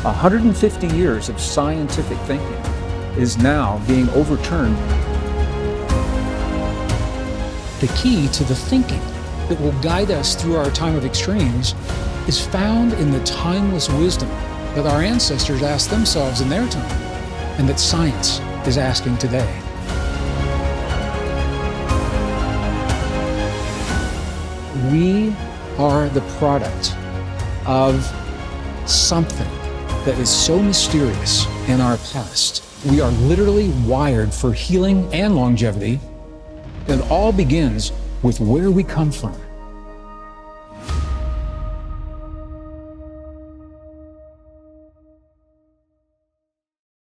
150 years of scientific thinking is now being overturned. The key to the thinking that will guide us through our time of extremes is found in the timeless wisdom that our ancestors asked themselves in their time, and that science is asking today. We are the product of something that is so mysterious in our past. We are literally wired for healing and longevity. It all begins with where we come from.